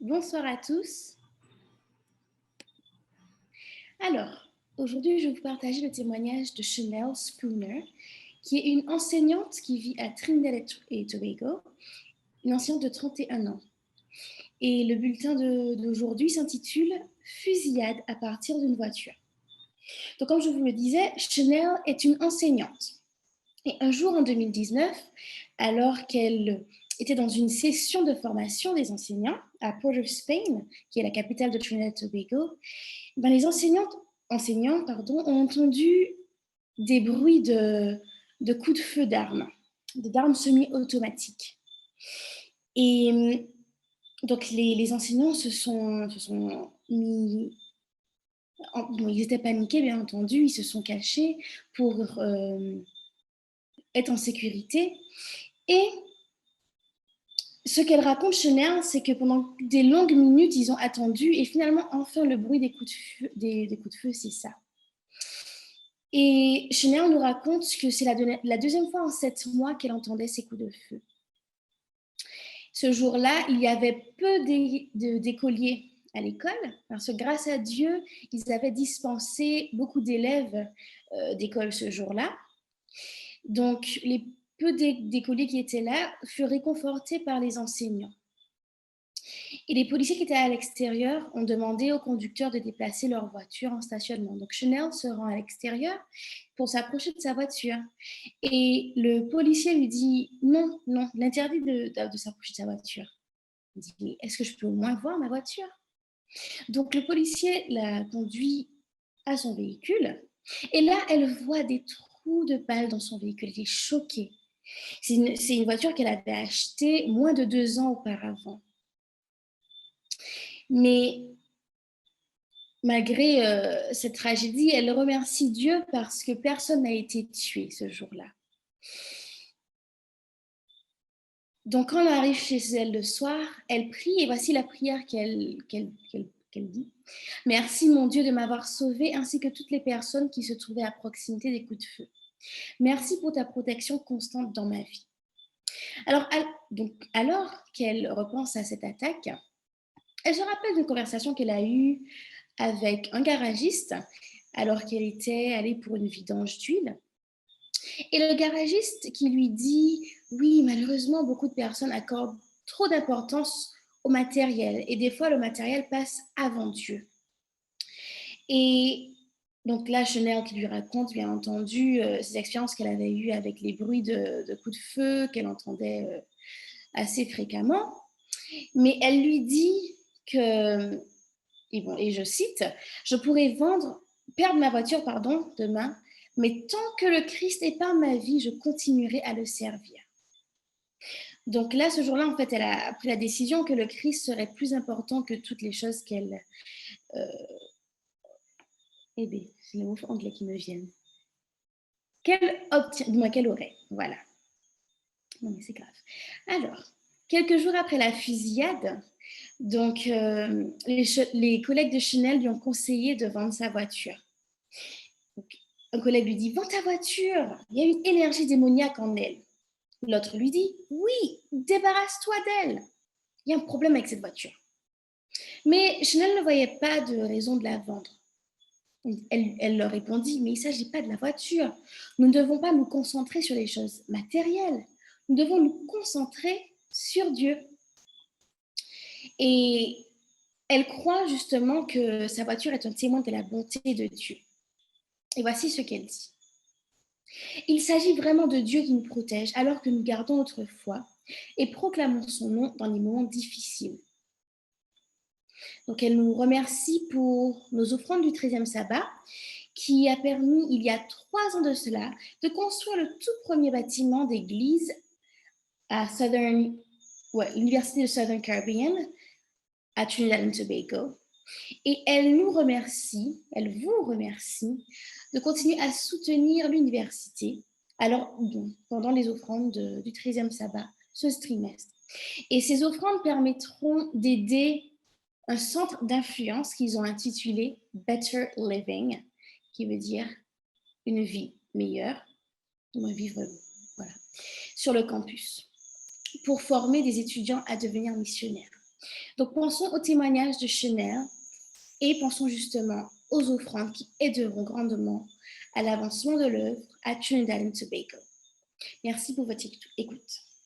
Bonsoir à tous. Alors, aujourd'hui, je vais vous partager le témoignage de Chanel Spooner, qui est une enseignante qui vit à Trinidad et Tobago, une enseignante de 31 ans. Et le bulletin d'aujourd'hui s'intitule Fusillade à partir d'une voiture. Donc, comme je vous le disais, Chanel est une enseignante. Et un jour en 2019, alors qu'elle était dans une session de formation des enseignants à Port of Spain, qui est la capitale de Trinidad et Tobago, les enseignants ont entendu des bruits de coups de feu d'armes semi-automatiques. Et donc les enseignants se sont mis, ils étaient paniqués bien entendu, ils se sont cachés pour être en sécurité. Et ce qu'elle raconte, Chanel, c'est que pendant des longues minutes, ils ont attendu et finalement, enfin, le bruit des coups de feu cessa. Et Chanel nous raconte que c'est la deuxième fois en 7 mois qu'elle entendait ces coups de feu. Ce jour-là, il y avait peu d'écoliers à l'école, parce que grâce à Dieu, ils avaient dispensé beaucoup d'élèves d'école ce jour-là. Donc, les peu d'écoliers qui étaient là furent réconfortés par les enseignants. Et les policiers qui étaient à l'extérieur ont demandé aux conducteurs de déplacer leur voiture en stationnement. Donc Chanel se rend à l'extérieur pour s'approcher de sa voiture. Et le policier lui dit non, non, l'interdit de s'approcher de sa voiture. Il dit mais est-ce que je peux au moins voir ma voiture? Donc le policier la conduit à son véhicule. Et là, elle voit des trous de balles dans son véhicule. Elle est choquée. C'est une voiture qu'elle avait achetée moins de 2 ans auparavant. Mais malgré cette tragédie, elle remercie Dieu parce que personne n'a été tué ce jour-là. Donc, quand on arrive chez elle le soir, elle prie et voici la prière qu'elle dit. Merci mon Dieu de m'avoir sauvée ainsi que toutes les personnes qui se trouvaient à proximité des coups de feu. Merci pour ta protection constante dans ma vie. Alors qu'elle repense à cette attaque, elle se rappelle d'une conversation qu'elle a eue avec un garagiste alors qu'elle était allée pour une vidange d'huile. Et le garagiste qui lui dit oui, malheureusement, beaucoup de personnes accordent trop d'importance au matériel et des fois le matériel passe avant Dieu. Et donc là, Chanel qui lui raconte bien entendu ces expériences qu'elle avait eues avec les bruits de coups de feu qu'elle entendait assez fréquemment. Mais elle lui dit que, et je cite, je pourrais perdre ma voiture demain, mais tant que le Christ est par ma vie, je continuerai à le servir. Donc là, ce jour-là, en fait, elle a pris la décision que le Christ serait plus important que toutes les choses qu'elle... c'est les mots anglais qui me viennent. Qu'elle aurait, voilà. Non, mais c'est grave. Alors, quelques jours après la fusillade, donc les collègues de Chanel lui ont conseillé de vendre sa voiture. Donc, un collègue lui dit « Vends ta voiture, il y a une énergie démoniaque en elle. » L'autre lui dit « Oui, débarrasse-toi d'elle. Il y a un problème avec cette voiture. » Mais Chanel ne voyait pas de raison de la vendre. Elle leur répondit « Mais il ne s'agit pas de la voiture. Nous ne devons pas nous concentrer sur les choses matérielles. Nous devons nous concentrer sur Dieu. » Et elle croit justement que sa voiture est un témoin de la bonté de Dieu. Et voici ce qu'elle dit. Il s'agit vraiment de Dieu qui nous protège alors que nous gardons notre foi et proclamons son nom dans les moments difficiles. Donc elle nous remercie pour nos offrandes du 13e sabbat qui a permis, il y a 3 ans de cela, de construire le tout premier bâtiment d'église à l'Université de Southern Caribbean à Trinidad et Tobago. Et elle vous remercie de continuer à soutenir l'université pendant les offrandes du 13e sabbat ce trimestre. Et ces offrandes permettront d'aider un centre d'influence qu'ils ont intitulé Better Living, qui veut dire une vie meilleure, sur le campus, pour former des étudiants à devenir missionnaires. Donc, pensons au témoignage de Chener et pensons justement aux offrandes qui aideront grandement à l'avancement de l'œuvre à Trinidad et Tobago. Merci pour votre écoute.